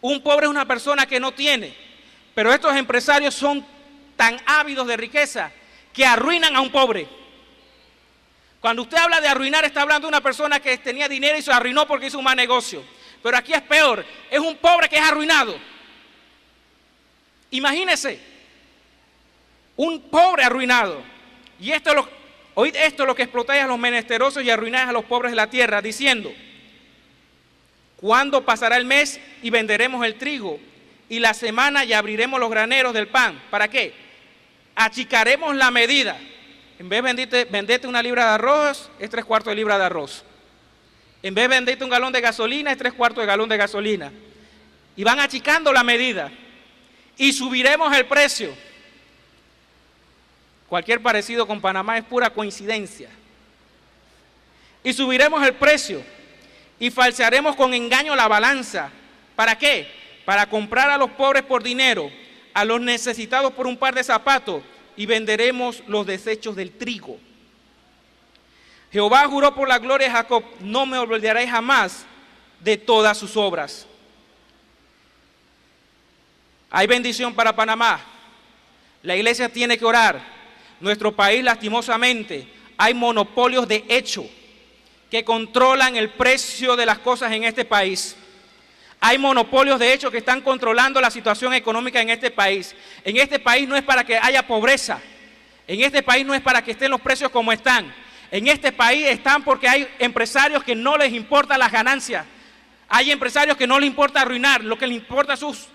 un pobre es una persona que no tiene, pero estos empresarios son tan ávidos de riqueza que arruinan a un pobre. Cuando usted habla de arruinar, está hablando de una persona que tenía dinero y se arruinó porque hizo un mal negocio. Pero aquí es peor, es un pobre que es arruinado. Imagínese, un pobre arruinado. Y oíd esto, lo que explotáis a los menesterosos y arruináis a los pobres de la tierra, diciendo: ¿cuándo pasará el mes y venderemos el trigo? Y la semana y abriremos los graneros del pan. ¿Para qué? Achicaremos la medida. En vez de venderte una libra de arroz, es 3/4 de libra de arroz. En vez de venderte un galón de gasolina, es 3/4 de galón de gasolina. Y van achicando la medida. Y subiremos el precio. Cualquier parecido con Panamá es pura coincidencia. Y subiremos el precio. Y falsearemos con engaño la balanza. ¿Para qué? Para comprar a los pobres por dinero, a los necesitados por un par de zapatos, y venderemos los desechos del trigo. Jehová juró por la gloria de Jacob: no me olvidaré jamás de todas sus obras. Hay bendición para Panamá. La iglesia tiene que orar. Nuestro país, lastimosamente, hay monopolios de hecho que controlan el precio de las cosas en este país. Hay monopolios, de hecho, que están controlando la situación económica en este país. En este país no es para que haya pobreza. En este país no es para que estén los precios como están. En este país están porque hay empresarios que no les importan las ganancias. Hay empresarios que no les importa arruinar, lo que les importa sus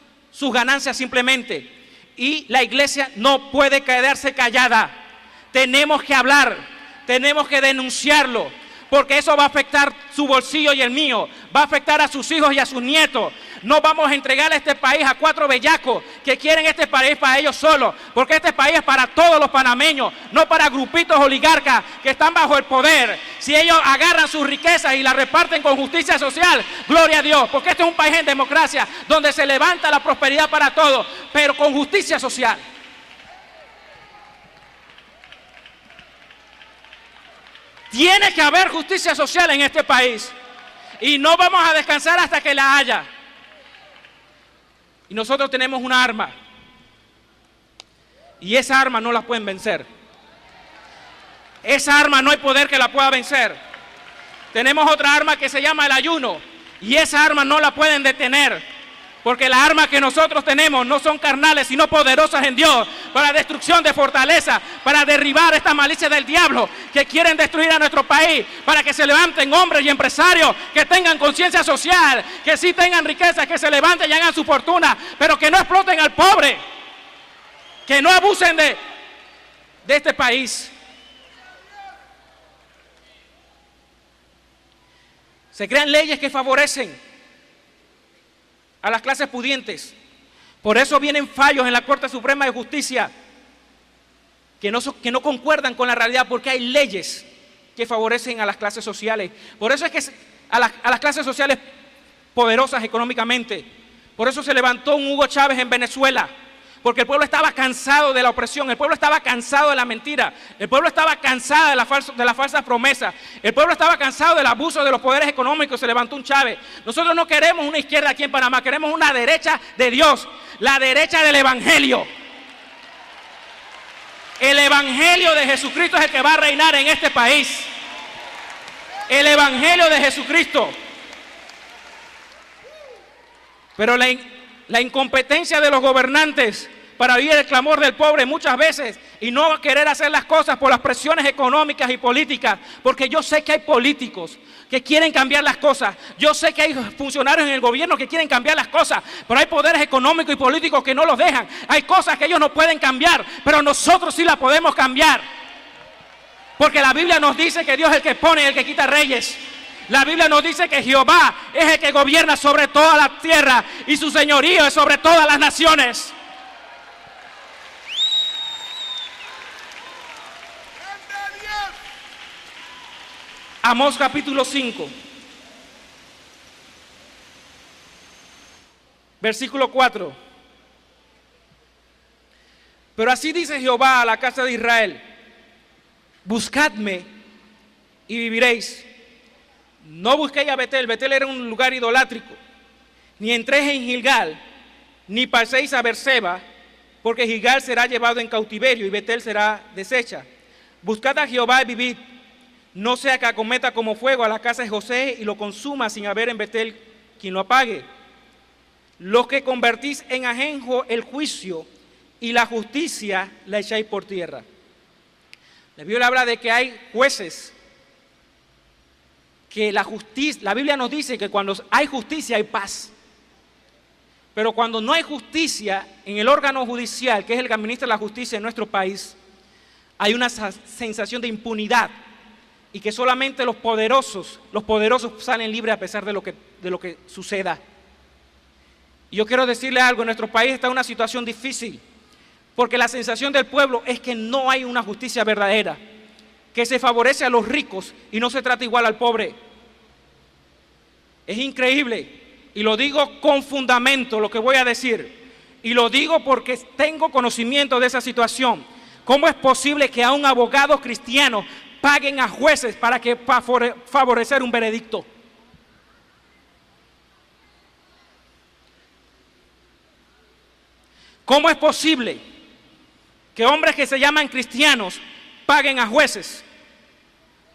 ganancias simplemente. Y la iglesia no puede quedarse callada. Tenemos que hablar, tenemos que denunciarlo, porque eso va a afectar su bolsillo y el mío, va a afectar a sus hijos y a sus nietos. No vamos a entregar este país a 4 bellacos que quieren este país para ellos solos, porque este país es para todos los panameños, no para grupitos oligarcas que están bajo el poder. Si ellos agarran sus riquezas y las reparten con justicia social, gloria a Dios, porque este es un país en democracia, donde se levanta la prosperidad para todos, pero con justicia social. Tiene que haber justicia social en este país y no vamos a descansar hasta que la haya. Y nosotros tenemos una arma y esa arma no la pueden vencer. Esa arma no hay poder que la pueda vencer. Tenemos otra arma que se llama el ayuno y esa arma no la pueden detener. Porque las armas que nosotros tenemos no son carnales, sino poderosas en Dios, para destrucción de fortaleza, para derribar esta malicia del diablo que quieren destruir a nuestro país, para que se levanten hombres y empresarios que tengan conciencia social, que sí tengan riqueza, que se levanten y hagan su fortuna, pero que no exploten al pobre, que no abusen de este país. Se crean leyes que favorecen a las clases pudientes. Por eso vienen fallos en la Corte Suprema de Justicia que no concuerdan con la realidad, porque hay leyes que favorecen a las clases sociales. Por eso es que a las clases sociales poderosas económicamente. Por eso se levantó un Hugo Chávez en Venezuela, porque el pueblo estaba cansado de la opresión, el pueblo estaba cansado de la mentira, el pueblo estaba cansado de las falsas promesas, el pueblo estaba cansado del abuso de los poderes económicos. Se levantó un Chávez. Nosotros no queremos una izquierda aquí en Panamá, queremos una derecha de Dios, la derecha del Evangelio. El Evangelio de Jesucristo es el que va a reinar en este país. El Evangelio de Jesucristo. Pero la incompetencia de los gobernantes para oír el clamor del pobre muchas veces y no querer hacer las cosas por las presiones económicas y políticas, porque yo sé que hay políticos que quieren cambiar las cosas, yo sé que hay funcionarios en el gobierno que quieren cambiar las cosas, pero hay poderes económicos y políticos que no los dejan. Hay cosas que ellos no pueden cambiar, pero nosotros sí las podemos cambiar, porque la Biblia nos dice que Dios es el que pone y el que quita reyes. La Biblia nos dice que Jehová es el que gobierna sobre toda la tierra y su señorío es sobre todas las naciones. Amós capítulo 5, versículo 4. Pero así dice Jehová a la casa de Israel: buscadme y viviréis. No busquéis a Betel. Betel era un lugar idolátrico. Ni entréis en Gilgal, ni paséis a Beerseba, porque Gilgal será llevado en cautiverio y Betel será deshecha. Buscad a Jehová y vivid. No sea que acometa como fuego a la casa de José y lo consuma sin haber en Betel quien lo apague. Los que convertís en ajenjo el juicio y la justicia la echáis por tierra. La Biblia habla de que hay jueces, que la Biblia nos dice que cuando hay justicia hay paz. Pero cuando no hay justicia en el órgano judicial, que es el que administra la justicia en nuestro país, hay una sensación de impunidad y que solamente los poderosos salen libres a pesar de lo que suceda. Y yo quiero decirle algo: nuestro país está en una situación difícil porque la sensación del pueblo es que no hay una justicia verdadera, que se favorece a los ricos y no se trata igual al pobre. Es increíble, y lo digo con fundamento lo que voy a decir, y lo digo porque tengo conocimiento de esa situación. ¿Cómo es posible que a un abogado cristiano paguen a jueces para favorecer un veredicto? ¿Cómo es posible que hombres que se llaman cristianos paguen a jueces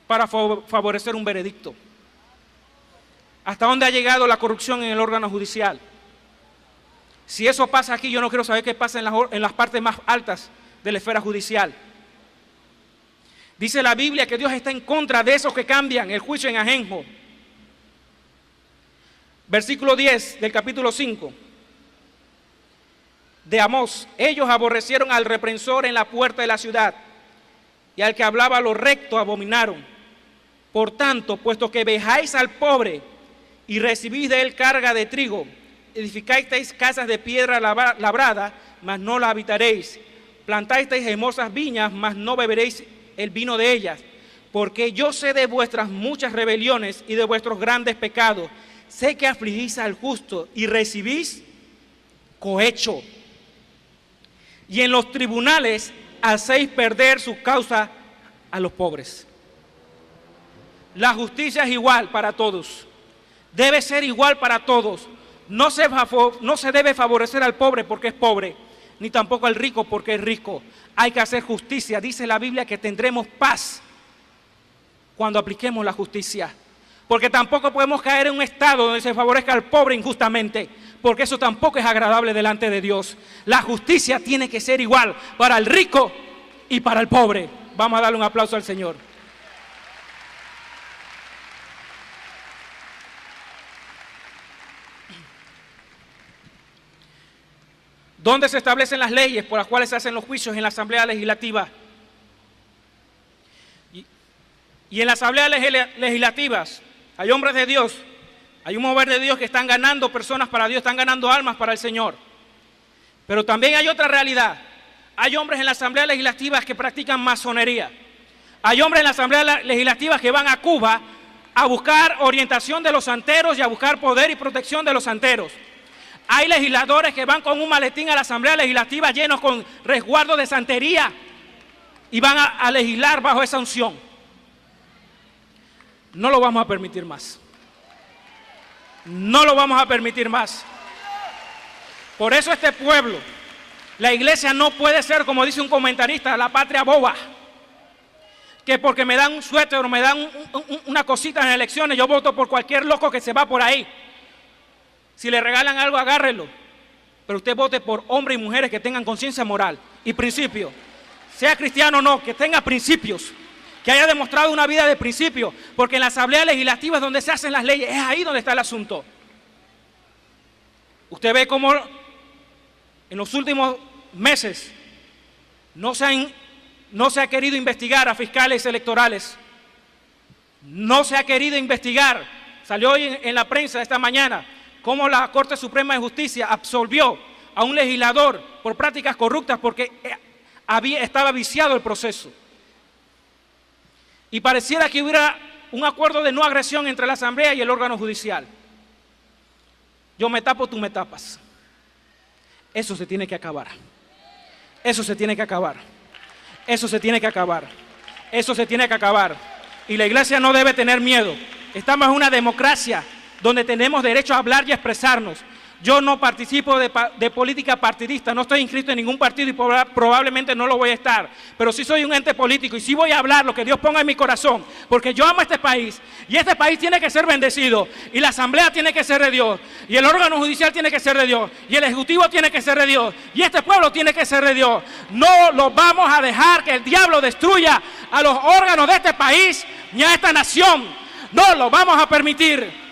para favorecer un veredicto? ¿Hasta dónde ha llegado la corrupción en el órgano judicial? Si eso pasa aquí, yo no quiero saber qué pasa en las partes más altas de la esfera judicial. Dice la Biblia que Dios está en contra de esos que cambian el juicio en ajenjo. Versículo 10 del capítulo 5 de Amós. Ellos aborrecieron al reprensor en la puerta de la ciudad, y al que hablaba lo recto abominaron. Por tanto, puesto que vejáis al pobre y recibís de él carga de trigo, edificáis casas de piedra labrada, mas no la habitaréis. Plantáis hermosas viñas, mas no beberéis el vino de ellas. Porque yo sé de vuestras muchas rebeliones y de vuestros grandes pecados. Sé que afligís al justo y recibís cohecho. Y en los tribunales hacéis perder su causa a los pobres. La justicia es igual para todos. Debe ser igual para todos. No se debe favorecer al pobre porque es pobre, ni tampoco al rico porque es rico. Hay que hacer justicia. Dice la Biblia que tendremos paz cuando apliquemos la justicia. Porque tampoco podemos caer en un estado donde se favorezca al pobre injustamente, porque eso tampoco es agradable delante de Dios. La justicia tiene que ser igual para el rico y para el pobre. Vamos a darle un aplauso al Señor. ¿Dónde se establecen las leyes por las cuales se hacen los juicios? En la Asamblea Legislativa. Y en las asambleas legislativas hay hombres de Dios, hay un mover de Dios que están ganando personas para Dios, están ganando almas para el Señor. Pero también hay otra realidad. Hay hombres en las asambleas legislativas que practican masonería. Hay hombres en las asambleas legislativas que van a Cuba a buscar orientación de los santeros y a buscar poder y protección de los santeros. Hay legisladores que van con un maletín a la asamblea legislativa llenos con resguardo de santería y van a legislar bajo esa unción. No lo vamos a permitir más. No lo vamos a permitir más. Por eso este pueblo, la iglesia no puede ser, como dice un comentarista, la patria boba. Que porque me dan un suéter o me dan una cosita en las elecciones, yo voto por cualquier loco que se va por ahí. Si le regalan algo, agárrelo. Pero usted vote por hombres y mujeres que tengan conciencia moral y principios. Sea cristiano o no, que tenga principios. Que haya demostrado una vida de principios. Porque en la asamblea legislativa es donde se hacen las leyes. Es ahí donde está el asunto. Usted ve cómo en los últimos meses no se ha querido investigar a fiscales electorales. No se ha querido investigar. Salió hoy en la prensa esta mañana cómo la Corte Suprema de Justicia absolvió a un legislador por prácticas corruptas porque estaba viciado el proceso. Y pareciera que hubiera un acuerdo de no agresión entre la Asamblea y el órgano judicial. Yo me tapo, tú me tapas. Eso se tiene que acabar. Eso se tiene que acabar. Eso se tiene que acabar. Eso se tiene que acabar. Y la iglesia no debe tener miedo. Estamos en una democracia donde tenemos derecho a hablar y a expresarnos. Yo no participo de política partidista, no estoy inscrito en ningún partido y probablemente no lo voy a estar, pero sí soy un ente político y sí voy a hablar lo que Dios ponga en mi corazón, porque yo amo este país y este país tiene que ser bendecido y la asamblea tiene que ser de Dios y el órgano judicial tiene que ser de Dios y el ejecutivo tiene que ser de Dios y este pueblo tiene que ser de Dios. No lo vamos a dejar que el diablo destruya a los órganos de este país ni a esta nación, no lo vamos a permitir.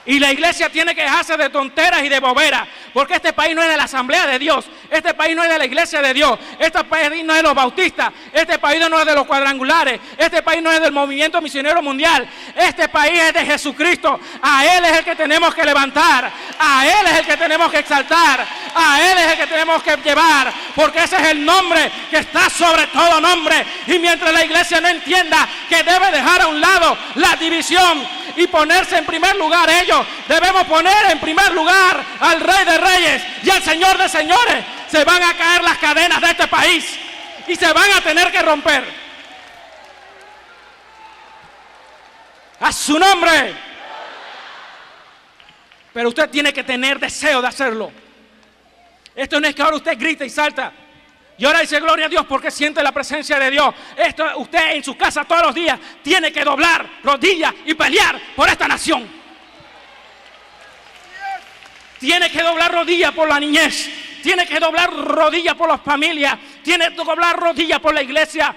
Y la iglesia tiene que dejarse de tonteras y de boberas, porque este país no es de la asamblea de Dios, este país no es de la iglesia de Dios, este país no es de los bautistas, este país no es de los cuadrangulares, este país no es del movimiento misionero mundial, este país es de Jesucristo. A Él es el que tenemos que levantar, a Él es el que tenemos que exaltar, a Él es el que tenemos que llevar, porque ese es el nombre que está sobre todo nombre. Y mientras la iglesia no entienda que debe dejar a un lado la división y ponerse en primer lugar ellos, debemos poner en primer lugar al Rey de Reyes y al Señor de Señores. Se van a caer las cadenas de este país y se van a tener que romper. A su nombre. Pero usted tiene que tener deseo de hacerlo. Esto no es que ahora usted grita y salta. Y ahora dice gloria a Dios porque siente la presencia de Dios. Usted en su casa todos los días tiene que doblar rodillas y pelear por esta nación. Tiene que doblar rodillas por la niñez. Tiene que doblar rodillas por las familias. Tiene que doblar rodillas por la iglesia.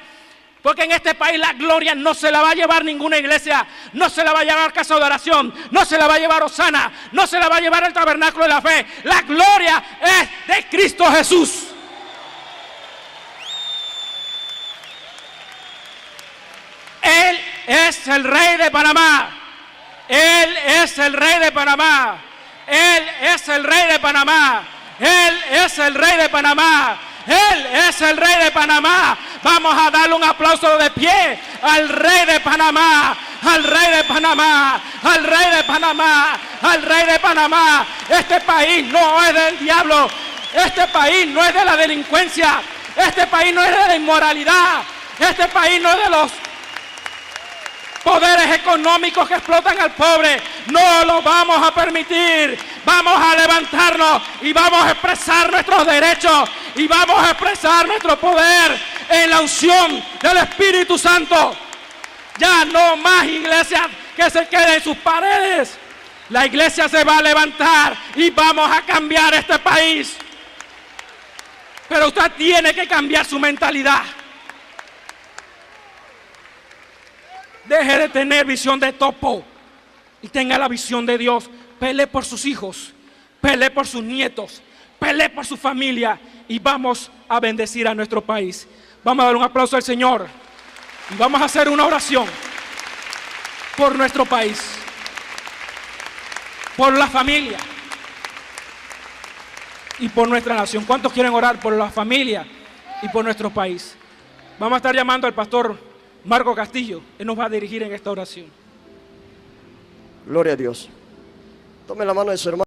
Porque en este país la gloria no se la va a llevar ninguna iglesia. No se la va a llevar Casa de Oración. No se la va a llevar Osana. No se la va a llevar el Tabernáculo de la Fe. La gloria es de Cristo Jesús. Él es el rey de Panamá. Él es el rey de Panamá. Él es el rey de Panamá. Él es el rey de Panamá. Él es el rey de Panamá. Vamos a darle un aplauso de pie al rey de Panamá. Al rey de Panamá. Al rey de Panamá. Al rey de Panamá. Este país no es del diablo. Este país no es de la delincuencia. Este país no es de la inmoralidad. Este país no es de los poderes económicos que explotan al pobre. No lo vamos a permitir. Vamos a levantarnos y vamos a expresar nuestros derechos y vamos a expresar nuestro poder en la unción del Espíritu Santo. Ya no más iglesias que se queden en sus paredes. La iglesia se va a levantar y vamos a cambiar este país. Pero usted tiene que cambiar su mentalidad. Deje de tener visión de topo y tenga la visión de Dios. Pelee por sus hijos, pelee por sus nietos, pelee por su familia y vamos a bendecir a nuestro país. Vamos a dar un aplauso al Señor y vamos a hacer una oración por nuestro país, por la familia y por nuestra nación. ¿Cuántos quieren orar por la familia y por nuestro país? Vamos a estar llamando al pastor Marco Castillo. Él nos va a dirigir en esta oración. Gloria a Dios. Tome la mano de su hermano.